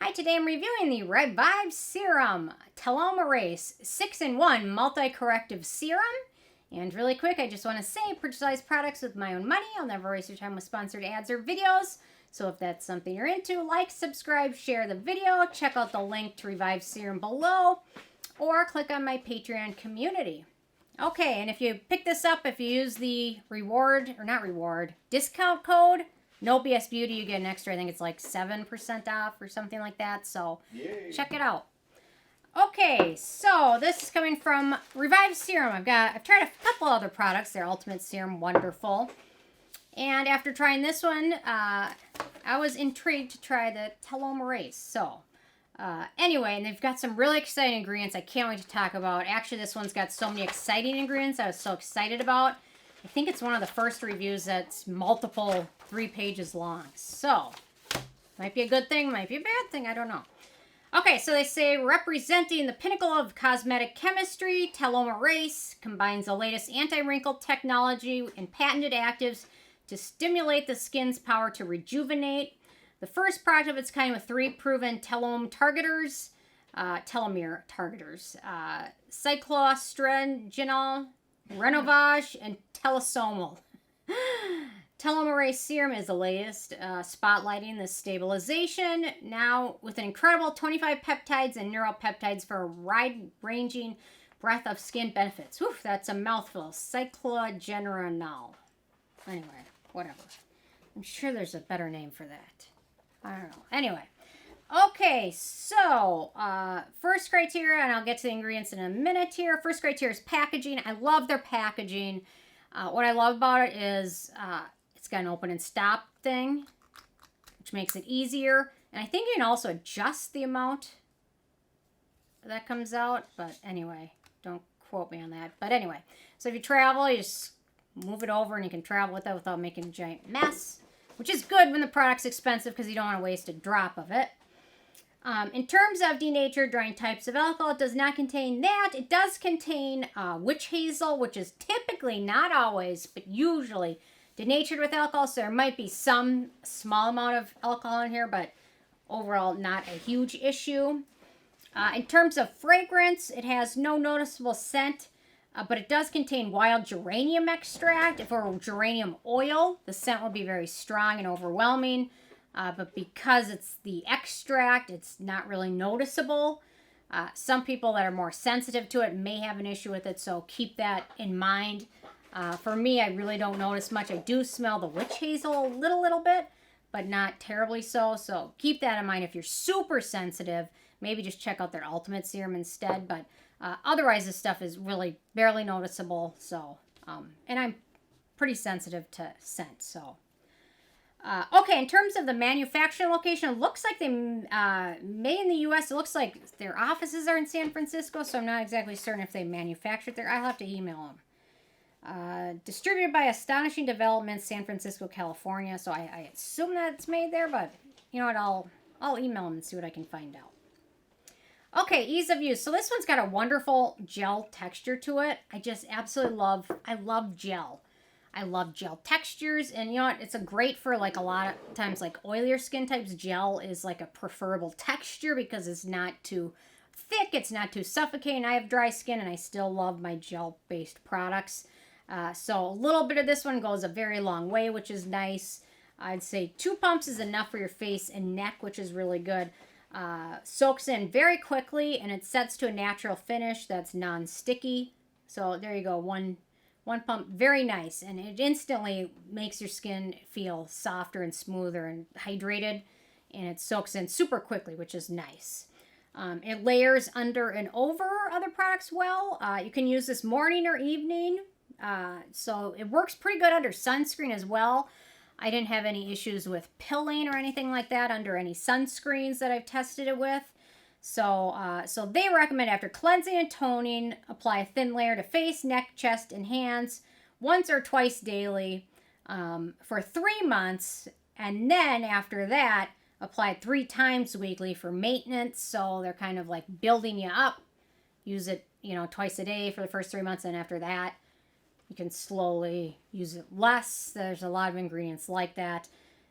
Hi, today I'm reviewing the Reviv Serum TelomErase 6-in-1 Multi-Corrective Serum. And really quick, I just want to say, purchase products with my own money. I'll never waste your time with sponsored ads or videos. So if that's something you're into, like, subscribe, share the video, check out the link to Reviv Serum below, or click on my Patreon community. Okay, and if you pick this up, if you use the discount code, No BS Beauty, you get an extra, I think it's like 7% off or something like that. So yay. Check it out. Okay, so this is coming from Reviv Serum. I've tried a couple other products. Their Ultimate Serum, wonderful. And after trying this one, I was intrigued to try the TelomErase. So anyway, and they've got some really exciting ingredients I can't wait to talk about. Actually, this one's got so many exciting ingredients I was so excited about. I think it's one of the first reviews that's multiple 3 pages long. So, might be a good thing, might be a bad thing, I don't know. Okay, so they say, representing the pinnacle of cosmetic chemistry, TelomErase combines the latest anti-wrinkle technology and patented actives to stimulate the skin's power to rejuvenate. The first product of its kind with 3 proven telomere targeters, cycloestranginol, Renovage, and Telesomal. TelomErase Serum is the latest, spotlighting the stabilization, now with an incredible 25 peptides and neuropeptides for a wide-ranging breadth of skin benefits. Whew, that's a mouthful. Cycloestranginol. Anyway, whatever. I'm sure there's a better name for that. I don't know. Anyway. Okay, so first criteria, and I'll get to the ingredients in a minute here. First criteria is packaging. I love their packaging. What I love about it is it's got an open and stop thing, which makes it easier. And I think you can also adjust the amount that comes out. But anyway, don't quote me on that. But anyway, so if you travel, you just move it over and you can travel with that without making a giant mess, which is good when the product's expensive because you don't want to waste a drop of it. In terms of denatured drying types of alcohol, it does not contain that. It does contain witch hazel, which is typically, not always, but usually denatured with alcohol. So there might be some small amount of alcohol in here, but overall not a huge issue. In terms of fragrance, it has no noticeable scent, but it does contain wild geranium extract. If it were geranium oil, the scent would be very strong and overwhelming. But because it's the extract, it's not really noticeable. Some people that are more sensitive to it may have an issue with it, so keep that in mind. For me, I really don't notice much. I do smell the witch hazel a little bit, but not terribly so. So keep that in mind. If you're super sensitive, maybe just check out their Ultimate Serum instead. But otherwise, this stuff is really barely noticeable. So, and I'm pretty sensitive to scent, so... okay, in terms of the manufacturing location, it looks like they made in the U.S. It looks like their offices are in San Francisco, so I'm not exactly certain if they manufactured there. I'll have to email them. Distributed by Astonishing Development, San Francisco, California. So I assume that it's made there, but you know what? I'll email them and see what I can find out. Okay, ease of use. So this one's got a wonderful gel texture to it. I just absolutely love gel. I love gel textures, and you know what? It's a great for like a lot of times like oilier skin types. Gel is like a preferable texture because it's not too thick, it's not too suffocating. I have dry skin and I still love my gel-based products. So a little bit of this one goes a very long way, which is nice. I'd say 2 pumps is enough for your face and neck, which is really good. Soaks in very quickly, and it sets to a natural finish that's non-sticky. So there you go, one pump, very nice, and it instantly makes your skin feel softer and smoother and hydrated, and it soaks in super quickly, which is nice. It layers under and over other products well. You can use this morning or evening, so it works pretty good under sunscreen as well. I didn't have any issues with pilling or anything like that under any sunscreens that I've tested it with. So they recommend after cleansing and toning, apply a thin layer to face, neck, chest, and hands once or twice daily for 3 months. And then after that, apply it 3 times weekly for maintenance. So they're kind of like building you up. Use it, twice a day for the first 3 months. And after that, you can slowly use it less. There's a lot of ingredients like that.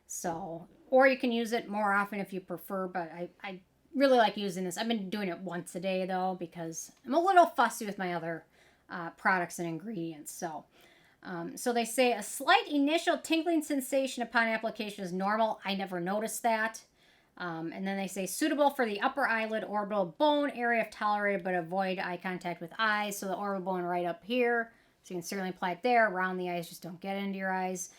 So, or you can use it more often if you prefer, but I really like using this. I've been doing it once a day though, because I'm a little fussy with my other products and ingredients. So they say a slight initial tingling sensation upon application is normal. I never noticed that. And then they say suitable for the upper eyelid orbital bone area if tolerated, but avoid eye contact with eyes. So the orbital bone right up here. So you can certainly apply it there. Around the eyes, just don't get into your eyes.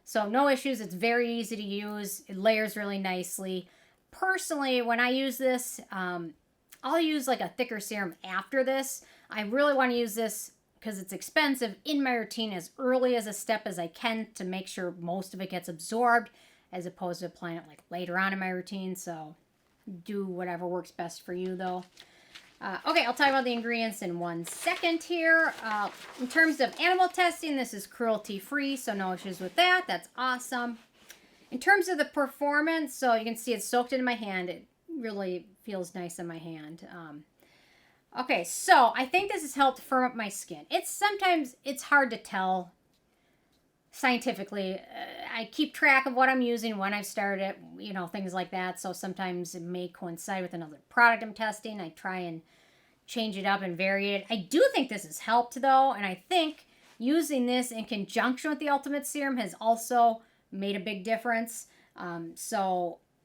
So no issues. It's very easy to use. It layers really nicely. Personally, when I use this, I'll use like a thicker serum after this. I really want to use this because it's expensive in my routine as early as a step as I can to make sure most of it gets absorbed, as opposed to applying it like later on in my routine. So do whatever works best for you though. Okay, I'll talk about the ingredients in 1 second here. In terms of animal testing, this is cruelty-free, so no issues with that. That's awesome. In terms of the performance, so you can see it's soaked into my hand. It really feels nice in my hand. Okay, so I think this has helped firm up my skin. Sometimes it's hard to tell scientifically. I keep track of what I'm using, when I've started it, you know, things like that. So sometimes it may coincide with another product I'm testing. I try and change it up and vary it. I do think this has helped though, and I think using this in conjunction with the Ultimate Serum has also made a big difference. And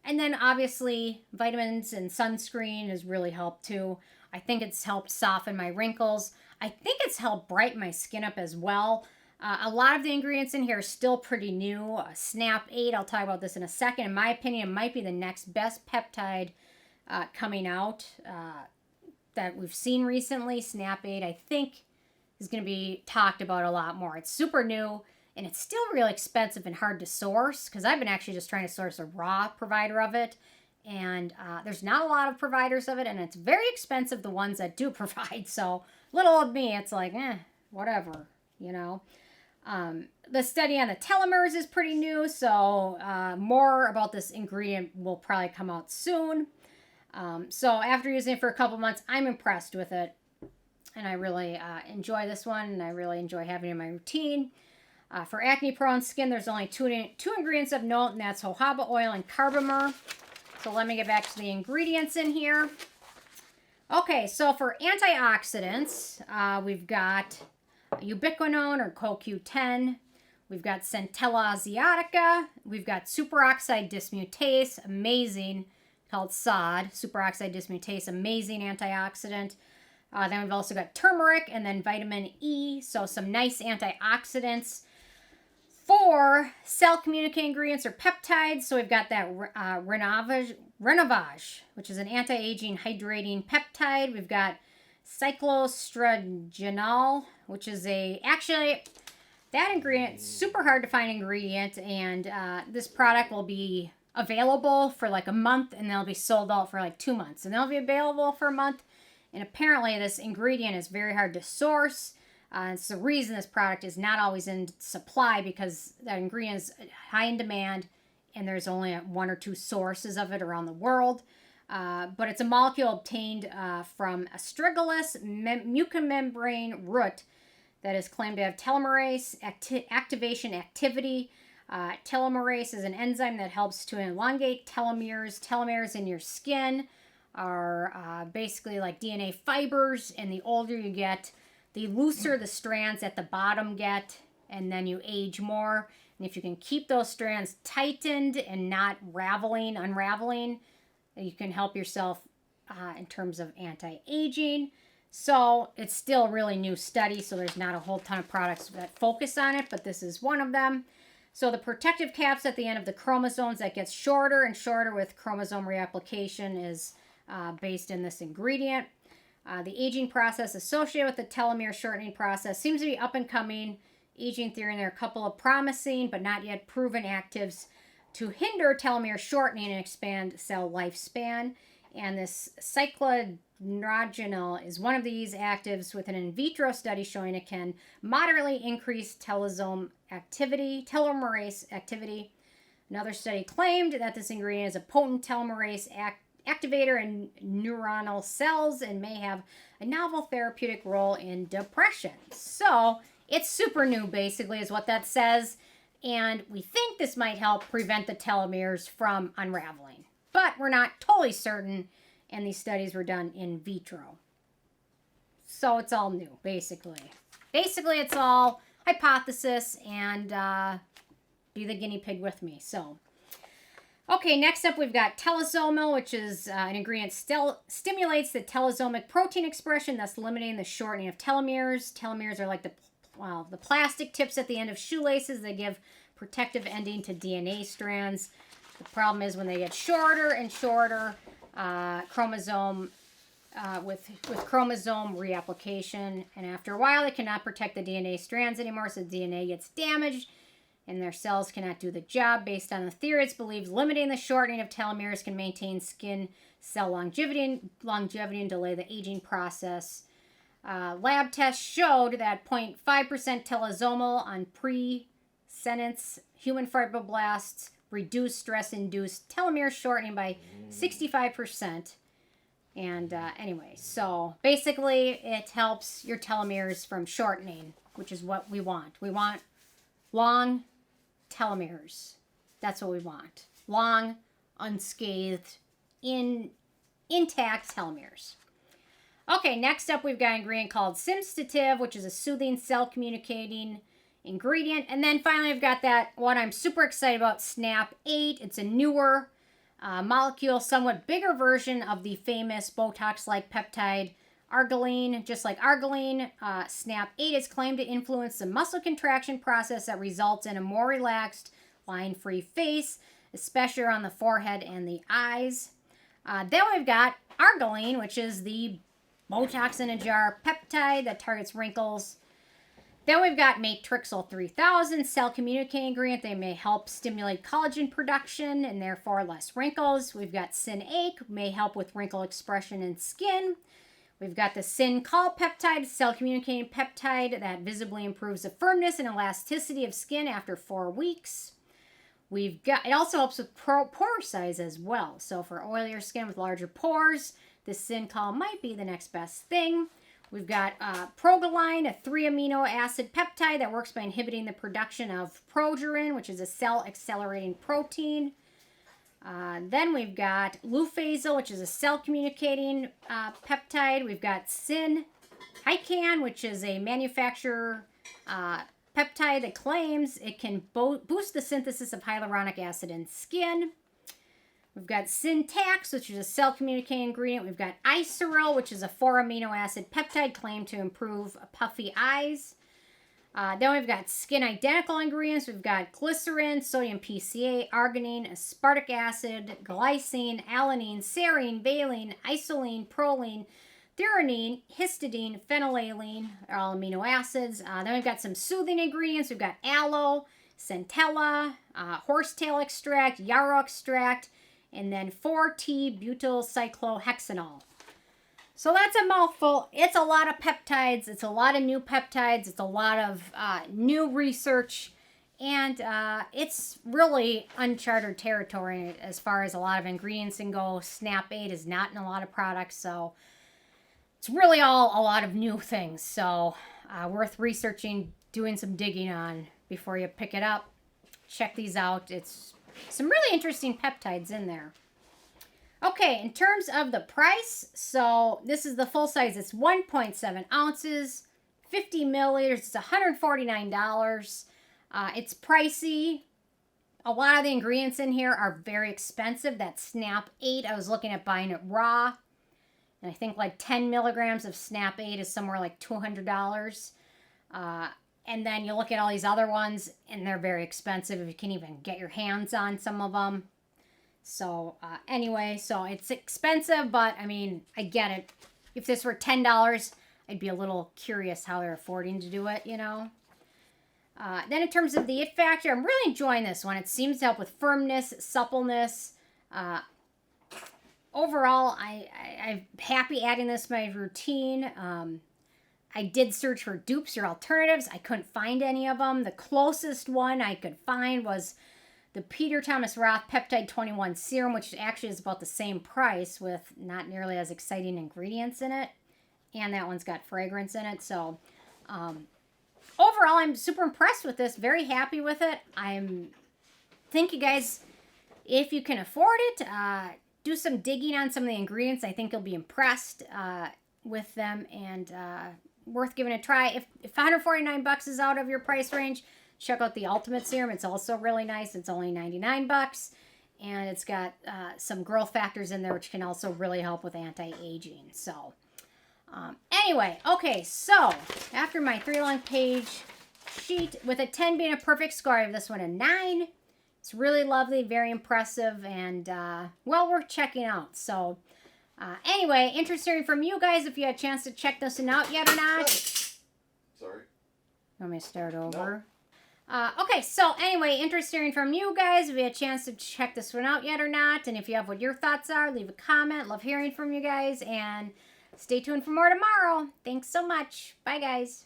then obviously vitamins and sunscreen has really helped too. I think it's helped soften my wrinkles. I think it's helped brighten my skin up as well. A lot of the ingredients in here are still pretty new. Snap 8, I'll talk about this in a second. In my opinion, it might be the next best peptide coming out that we've seen recently. Snap 8, I think, is going to be talked about a lot more. It's super new, and it's still really expensive and hard to source, because I've been actually just trying to source a raw provider of it. And there's not a lot of providers of it, and it's very expensive, the ones that do provide. So little old me, it's like, whatever, you know. The study on the telomeres is pretty new, so more about this ingredient will probably come out soon. So after using it for a couple months, I'm impressed with it, and I really enjoy this one, and I really enjoy having it in my routine. For acne-prone skin, there's only two ingredients of note, and that's jojoba oil and carbomer. So let me get back to the ingredients in here. Okay, so for antioxidants, we've got Ubiquinone or CoQ10. We've got Centella Asiatica. We've got superoxide dismutase, amazing, called SOD, superoxide dismutase, amazing antioxidant. Then we've also got turmeric and then vitamin E, so some nice antioxidants. For cell communicating ingredients or peptides, so we've got that Renovage, which is an anti-aging hydrating peptide. We've got cyclostragenol, which is actually, that ingredient, super hard to find ingredient, and this product will be available for like a month, and they'll be sold out for like 2 months, and they'll be available for a month, and apparently this ingredient is very hard to source. It's the reason this product is not always in supply, because that ingredient is high in demand and there's only 1 or 2 sources of it around the world. But it's a molecule obtained from astragalus mucomembrane root that is claimed to have telomerase activation activity. Telomerase is an enzyme that helps to elongate telomeres. Telomeres in your skin are basically like DNA fibers, and the older you get, the looser the strands at the bottom get, and then you age more. And if you can keep those strands tightened and not unraveling, you can help yourself in terms of anti-aging. So it's still a really new study, so there's not a whole ton of products that focus on it, but this is one of them. So the protective caps at the end of the chromosomes that gets shorter and shorter with chromosome reapplication is based in this ingredient. The aging process associated with the telomere shortening process seems to be up and coming. Aging theory, and there are a couple of promising but not yet proven actives to hinder telomere shortening and expand cell lifespan. And this cyclostragenol is one of these actives, with an in vitro study showing it can moderately increase telomerase activity. Another study claimed that this ingredient is a potent telomerase activator in neuronal cells and may have a novel therapeutic role in depression. So it's super new, basically, is what that says. And we think this might help prevent the telomeres from unraveling. But we're not totally certain, and these studies were done in vitro. So it's all new, basically. Basically, it's all hypothesis, and be the guinea pig with me. So, okay, next up we've got telosomal, which is an ingredient stimulates the telosomic protein expression, thus limiting the shortening of telomeres. Telomeres are like the plastic tips at the end of shoelaces. They give protective ending to DNA strands. The problem is when they get shorter and shorter, chromosome reapplication, and after a while, they cannot protect the DNA strands anymore, so the DNA gets damaged, and their cells cannot do the job. Based on the theory, it's believed limiting the shortening of telomeres can maintain skin cell longevity and delay the aging process. Lab tests showed that 0.5% telosomal on pre-senescent human fibroblasts reduced stress-induced telomere shortening by 65%. And anyway, so basically it helps your telomeres from shortening, which is what we want. We want long telomeres. That's what we want. Long, unscathed, intact telomeres. Okay, next up we've got an ingredient called Simstativ, which is a soothing cell-communicating ingredient. And then finally we've got that one I'm super excited about, SNAP-8. It's a newer molecule, somewhat bigger version of the famous Botox-like peptide Arginine. Just like Arginine, SNAP-8 is claimed to influence the muscle contraction process that results in a more relaxed, line-free face, especially around the forehead and the eyes. Then we've got Arginine, which is the Botox in a jar peptide that targets wrinkles. Then we've got Matrixyl 3000, cell communicating ingredient. They may help stimulate collagen production and therefore less wrinkles. We've got Syn-8, may help with wrinkle expression in skin. We've got the Syn-Col peptide, cell communicating peptide that visibly improves the firmness and elasticity of skin after 4 weeks. We've got, it also helps with pore size as well. So for oilier skin with larger pores, the Syn-Col might be the next best thing. We've got Progaline, a 3-amino acid peptide that works by inhibiting the production of progerin, which is a cell-accelerating protein. Then we've got Lufazil, which is a cell-communicating peptide. We've got Syn-Hycan, which is a manufacturer peptide that claims it can boost the synthesis of hyaluronic acid in skin. We've got Syntax, which is a cell-communicating ingredient. We've got Isuril, which is a 4-amino acid peptide claimed to improve puffy eyes. Then we've got skin-identical ingredients. We've got glycerin, sodium PCA, arginine, aspartic acid, glycine, alanine, serine, valine, isolene, proline, threonine, histidine, phenylalanine, are all amino acids. Then we've got some soothing ingredients. We've got aloe, centella, horsetail extract, yarrow extract, and then 4-T-butylcyclohexanol. So that's a mouthful. It's a lot of peptides. It's a lot of new peptides. It's a lot of new research. And it's really uncharted territory as far as a lot of ingredients can go. SNAP-8 is not in a lot of products. So it's really all a lot of new things. So worth researching, doing some digging on before you pick it up. Check these out. It's some really interesting peptides in there. Okay, in terms of the price, so this is the full size. It's 1.7 ounces, 50 milliliters. It's $149. It's pricey. A lot of the ingredients in here are very expensive. That SNAP-8, I was looking at buying it raw. And I think like 10 milligrams of SNAP-8 is somewhere like $200. And then you look at all these other ones, and they're very expensive if you can even get your hands on some of them. So anyway, so it's expensive, but I mean, I get it. If this were $10, I'd be a little curious how they're affording to do it, you know. Then in terms of the it factor, I'm really enjoying this one. It seems to help with firmness, suppleness. Overall, I'm happy adding this to my routine. I did search for dupes or alternatives. I couldn't find any of them. The closest one I could find was the Peter Thomas Roth Peptide 21 Serum, which actually is about the same price with not nearly as exciting ingredients in it. And that one's got fragrance in it. So overall, I'm super impressed with this. Very happy with it. Think you guys, if you can afford it, do some digging on some of the ingredients. I think you'll be impressed with them, and worth giving a try. If 149 bucks is out of your price range, check out the Ultimate Serum. It's also really nice. It's only 99 bucks, and it's got some growth factors in there, which can also really help with anti-aging. So anyway, okay, so after my 3-line page sheet, with a 10 being a perfect score, I have this one a 9. It's really lovely, very impressive, and well worth checking out. So anyway, interested from you guys if you had a chance to check this one out yet or not. Sorry. Want me to start over? No. Okay, so anyway, interested from you guys if you had a chance to check this one out yet or not. And if you have what your thoughts are, leave a comment. Love hearing from you guys. And stay tuned for more tomorrow. Thanks so much. Bye, guys.